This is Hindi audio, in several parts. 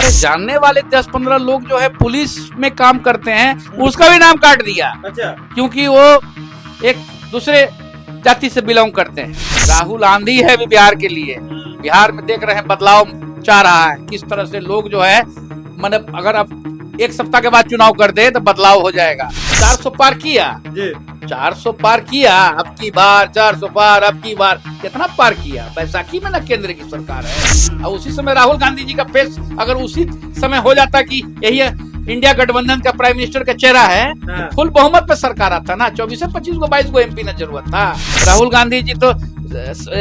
हमारे जानने वाले 10-15 लोग जो है पुलिस में काम करते हैं, उसका भी नाम काट दिया। अच्छा, क्योंकि वो एक दूसरे जाति से बिलोंग करते हैं। राहुल आंधी है भी बिहार के लिए। बिहार में देख रहे हैं बदलाव चाह रहा है, किस तरह से लोग जो है मतलब अगर अब एक सप्ताह के बाद चुनाव कर दे तो बदलाव हो जाएगा। 400 पार किया जी 400 पार किया, अब की बार 400 पार, अब की बार कितना पार किया। बैसाखी में ना केंद्र की सरकार है, और उसी समय राहुल गांधी जी का फेस अगर उसी समय हो जाता कि यही इंडिया गठबंधन का प्राइम मिनिस्टर का चेहरा है, तो फुल बहुमत पे सरकार आता ना। 24 से 25 को 22 को एमपी ना जरूरत था। राहुल गांधी जी तो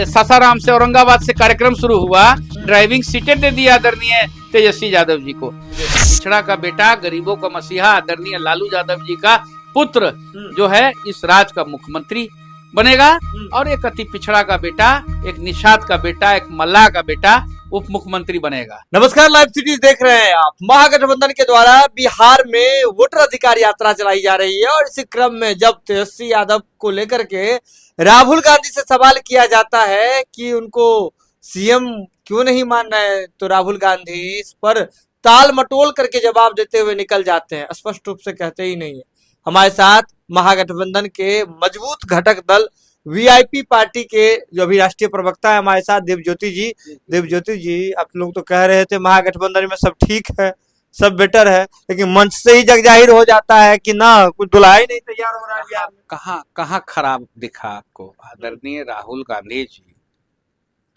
सासाराम से औरंगाबाद से कार्यक्रम शुरू हुआ, ड्राइविंग सीटें दे दिया आदरणीय तेजस्वी यादव जी को। पिछड़ा का बेटा, गरीबों का मसीहा आदरणीय लालू यादव जी का पुत्र जो है इस राज्य का मुख्यमंत्री बनेगा, और एक अति पिछड़ा का बेटा, एक निषाद का बेटा, एक मल्लाह का बेटा उप मुख्यमंत्री बनेगा। नमस्कार, लाइव सिटीज देख रहे हैं आप। महागठबंधन के द्वारा बिहार में वोटर अधिकार यात्रा चलाई जा रही है, और इसी क्रम में जब तेजस्वी यादव को लेकर के राहुल गांधी से सवाल किया जाता है कि उनको सीएम क्यों नहीं मान रहे, तो राहुल गांधी इस पर ताल मटोल करके जवाब देते हुए निकल जाते हैं, स्पष्ट रूप से कहते ही नहीं है। हमारे साथ महागठबंधन के मजबूत घटक दल वीआईपी पार्टी के जो अभी राष्ट्रीय प्रवक्ता है हमारे साथ देवज्योति जी। देवज्योति जी, आप लोग तो कह रहे थे महागठबंधन में सब ठीक है, सब बेटर है, लेकिन मंच से ही जग जाहिर हो जाता है कि ना कुछ दुल्हा ही नहीं तैयार हो रहा है बिहार में। कहाँ खराब दिखा आपको? आदरणीय राहुल गांधी जी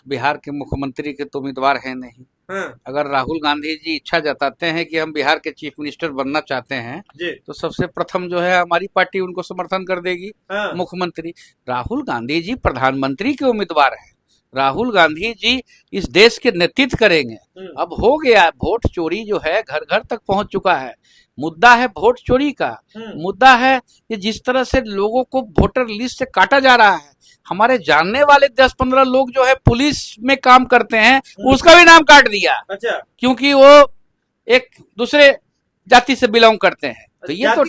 बिहार के मुख्यमंत्री के तो उम्मीदवार है नहीं। अगर राहुल गांधी जी इच्छा जताते हैं कि हम बिहार के चीफ मिनिस्टर बनना चाहते हैं, तो सबसे प्रथम जो है हमारी पार्टी उनको समर्थन कर देगी। मुख्यमंत्री राहुल गांधी जी प्रधानमंत्री के उम्मीदवार हैं। राहुल गांधी जी इस देश के नेतृत्व करेंगे। अब हो गया, वोट चोरी जो है घर घर तक पहुंच चुका है। मुद्दा है वोट चोरी का, मुद्दा है कि जिस तरह से लोगों को वोटर लिस्ट से काटा जा रहा है। हमारे जानने वाले 10-15 लोग जो है पुलिस में काम करते हैं, उसका भी नाम काट दिया। अच्छा, क्योंकि वो एक दूसरे जाति से बिलोंग करते हैं। तो ये तो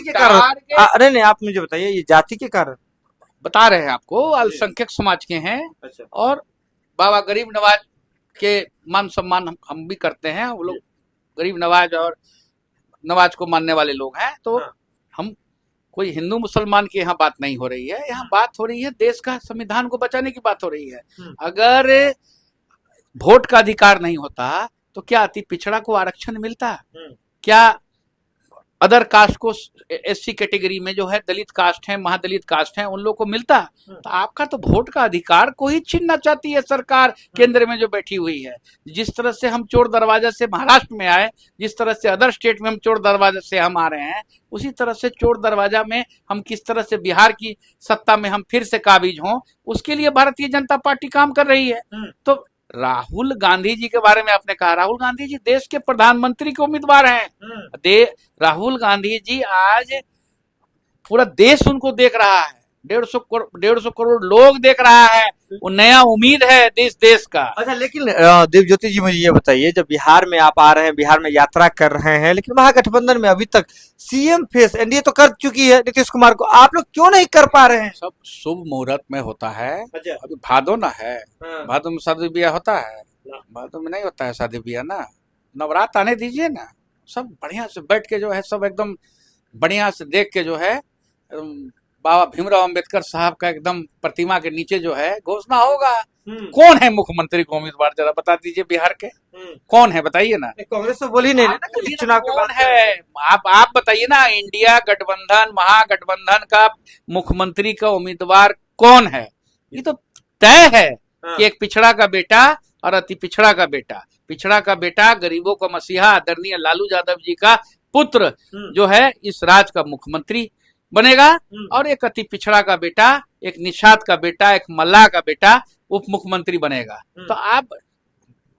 अरे नहीं, आप मुझे बताइए ये जाति के कारण बता रहे हैं आपको, अल्पसंख्यक समाज के हैं। अच्छा। और बाबा गरीब नवाज के मान सम्मान हम भी करते हैं। वो लोग गरीब नवाज और नवाज को मानने वाले लोग हैं। तो हम कोई हिंदू मुसलमान की यहाँ बात नहीं हो रही है, यहाँ बात हो रही है देश का संविधान को बचाने की बात हो रही है। अगर वोट का अधिकार नहीं होता तो क्या अति पिछड़ा को आरक्षण मिलता? क्या अदर कास्ट को, एससी कैटेगरी में जो है दलित कास्ट है, महादलित कास्ट है, उन लोगों को मिलता? तो आपका तो वोट का अधिकार को ही छीनना चाहती है सरकार केंद्र में जो बैठी हुई है। जिस तरह से हम चोर दरवाजा से महाराष्ट्र में आए, जिस तरह से अदर स्टेट में हम चोर दरवाजा से हम आ रहे हैं, उसी तरह से चोर दरवाजा में हम किस तरह से बिहार की सत्ता में हम फिर से काबिज हों, उसके लिए भारतीय जनता पार्टी काम कर रही है। तो राहुल गांधी जी के बारे में आपने कहा, राहुल गांधी जी देश के प्रधानमंत्री के उम्मीदवार हैं। राहुल गांधी जी आज पूरा देश उनको देख रहा है, 150 करोड़ लोग देख रहा है। वो नया उम्मीद है देश का। अच्छा, लेकिन देवज्योति जी मुझे ये बताइए, जब बिहार में आप आ रहे हैं, बिहार में यात्रा कर रहे हैं, लेकिन महागठबंधन में अभी तक सीएम फेस एनडीए तो कर चुकी है नीतीश कुमार को, आप लोग क्यों नहीं कर पा रहे हैं? सब शुभ मुहूर्त में होता है। अच्छा। अभी भादो ना है, भादो में शादी ब्याह होता है, भादो में नहीं होता है शादी ब्याह ना। नवरात्र आने दीजिए ना, सब बढ़िया से बैठ के जो है सब एकदम बढ़िया से देख के जो है बाबा भीमराव अंबेडकर साहब का एकदम प्रतिमा के नीचे जो है घोषणा होगा। कौन है मुख्यमंत्री को उम्मीदवार, जरा बता दीजिए बिहार के कौन है, बताइए ना। कांग्रेस तो बोली नहीं ना चुनाव के कौन है, आप बताइए ना। इंडिया गठबंधन, महागठबंधन का मुख्यमंत्री का उम्मीदवार कौन है? ये तो तय है कि एक पिछड़ा का बेटा और अति पिछड़ा का बेटा। पिछड़ा का बेटा, गरीबों का मसीहा आदरणीय लालू यादव जी का पुत्र जो है इस राज्य का मुख्यमंत्री बनेगा, और एक अति पिछड़ा का बेटा, एक निषाद का बेटा, एक मल्लाह का बेटा उप मुख्यमंत्री बनेगा। तो आप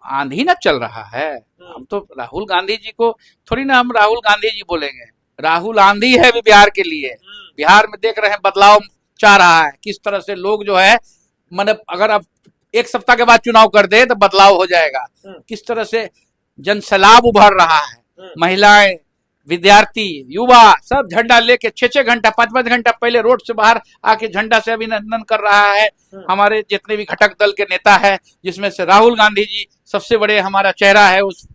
आंधी ना चल रहा है। हम तो राहुल गांधी जी को थोड़ी ना हम राहुल गांधी जी बोलेंगे। राहुल आंधी है भी बिहार के लिए। बिहार में देख रहे हैं बदलाव चाह रहा है, किस तरह से लोग जो है मतलब अगर अब एक सप्ताह के बाद चुनाव कर दे तो बदलाव हो जाएगा। किस तरह से जन सैलाब उभर रहा है। महिलाएं, विद्यार्थी, युवा सब झंडा लेके 6-6 घंटा 5-5 घंटा पहले रोड से बाहर आके झंडा से अभिनंदन कर रहा है। हमारे जितने भी घटक दल के नेता है, जिसमें से राहुल गांधी जी सबसे बड़े हमारा चेहरा है, उस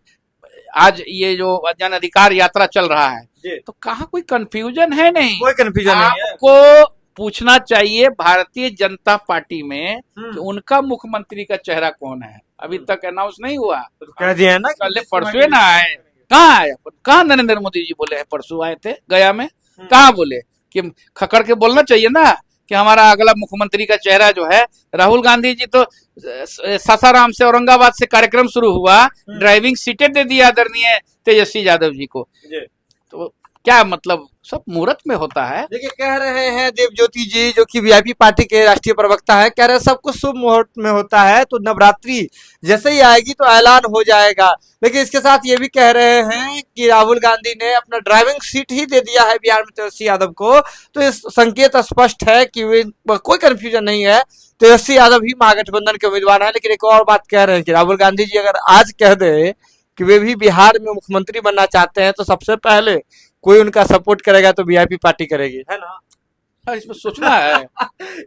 आज ये जो जन अधिकार यात्रा चल रहा है, जी। तो कहाँ कोई कंफ्यूजन है? नहीं, कोई कंफ्यूजन नहीं है। आपको पूछना चाहिए भारतीय जनता पार्टी में कि उनका मुख्यमंत्री का चेहरा कौन है। अभी तक अनाउंस नहीं हुआ, तो कह दिया है ना, कल परसों ना आए। कहाँ आए? कहाँ नरेंद्र मोदी जी बोले हैं? परसों आए थे गया में, कहाँ बोले? कि खकड़ के बोलना चाहिए ना कि हमारा अगला मुख्यमंत्री का चेहरा जो है राहुल गांधी जी। तो सासाराम से औरंगाबाद से कार्यक्रम शुरू हुआ, ड्राइविंग सीटें दे दिया आदरणीय तेजस्वी यादव जी को। तो क्या मतलब, सब मुहूर्त में होता है। देखिए, कह रहे हैं देवज्योति जी, जो कि वीआईपी पार्टी के राष्ट्रीय प्रवक्ता है, कह रहे हैं सब कुछ शुभ मुहूर्त में होता है, तो नवरात्रि जैसे ही आएगी तो ऐलान हो जाएगा। लेकिन इसके साथ ये भी कह रहे हैं कि राहुल गांधी ने अपना ड्राइविंग सीट ही दे दिया है बिहार में तेजस्वी यादव को, तो इस संकेत स्पष्ट है कि वे कोई कंफ्यूजन नहीं है, तेजस्वी यादव ही महागठबंधन के उम्मीदवार है। लेकिन एक और बात कह रहे हैं कि राहुल गांधी जी अगर आज कह दे कि वे भी बिहार में मुख्यमंत्री बनना चाहते हैं, तो सबसे पहले कोई उनका सपोर्ट करेगा तो वीआईपी पार्टी करेगी, है ना। इसमें सोचना है।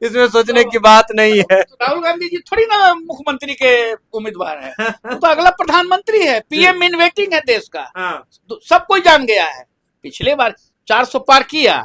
इसमें सोचने की बात नहीं है। तो राहुल गांधी जी थोड़ी ना मुख्यमंत्री के उम्मीदवार है, वो तो अगला प्रधानमंत्री है, पीएम इन वेटिंग है देश का। तो सब कोई जान गया है। पिछले बार 400 पार किया,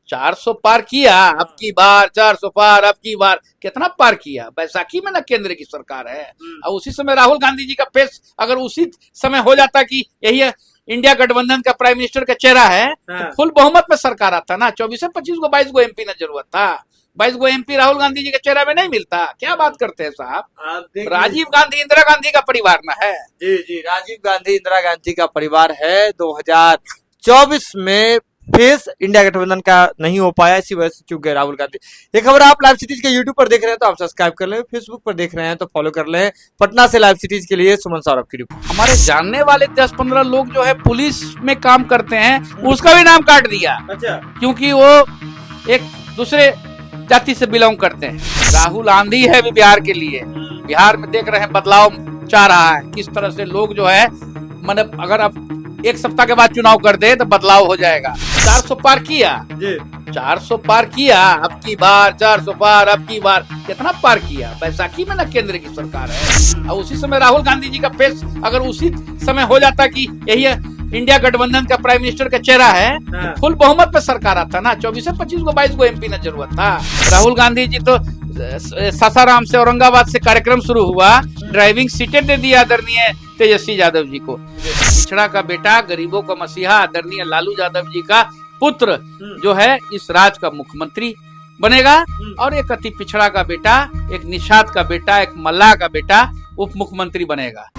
400 पार किया, अब की बार 400 पार, अब की बार कितना पार किया? बैसाखी में ना केंद्र की सरकार है, और उसी समय राहुल गांधी जी का फेस अगर उसी समय हो जाता कि यही इंडिया गठबंधन का प्राइम मिनिस्टर का चेहरा है, तो फुल बहुमत में सरकार आता ना। 24 से 25 को 22 को एमपी ना जरूरत था, 22 को एमपी राहुल गांधी जी के चेहरा में नहीं मिलता। क्या बात करते हैं साहब? राजीव गांधी इंदिरा गांधी का परिवार ना है। जी जी, राजीव गांधी इंदिरा गांधी का परिवार है। 2024 में फेस इंडिया गठबंधन का नहीं हो पाया, इसी वजह से चूक गए राहुल गांधी। ये खबर आप लाइव सिटीज के यूट्यूब पर देख रहे हैं तो आप सब्सक्राइब कर लें, फेसबुक पर देख रहे हैं तो फॉलो कर लें। पटना से लाइव सिटीज के लिए सुमन सौरभ की रिपोर्ट। हमारे जानने वाले 10-15 लोग जो है पुलिस में काम करते हैं, उसका भी नाम काट दिया। अच्छा, क्योंकि वो एक दूसरे जाति से बिलोंग करते हैं। राहुल आंधी है भी बिहार के लिए। बिहार में देख रहे हैं बदलाव चाह रहा है, किस तरह से लोग जो है, मतलब अगर अब एक सप्ताह के बाद चुनाव कर दे तो बदलाव हो जाएगा। 400 पार किया, 400 पार किया, अब की बार 400 पार, अब की बार कितना पार किया? बैसाखी में ना केंद्र की सरकार है, और उसी समय राहुल गांधी जी का फेस अगर उसी समय हो जाता कि यही इंडिया गठबंधन का प्राइम मिनिस्टर का चेहरा है, तो फुल बहुमत में सरकार आता ना। 24 से 25 को 22 को एमपी ना जरूरत था। राहुल गांधी जी तो सासाराम से औरंगाबाद से कार्यक्रम शुरू हुआ, ड्राइविंग सीटें दे दिया आदरणीय तेजस्वी यादव जी को। पिछड़ा का बेटा, गरीबों का मसीहा आदरणीय लालू यादव जी का पुत्र जो है इस राज्य का मुख्यमंत्री बनेगा, और एक अति पिछड़ा का बेटा, एक निषाद का बेटा, एक मल्लाह का बेटा उप मुख्यमंत्री बनेगा।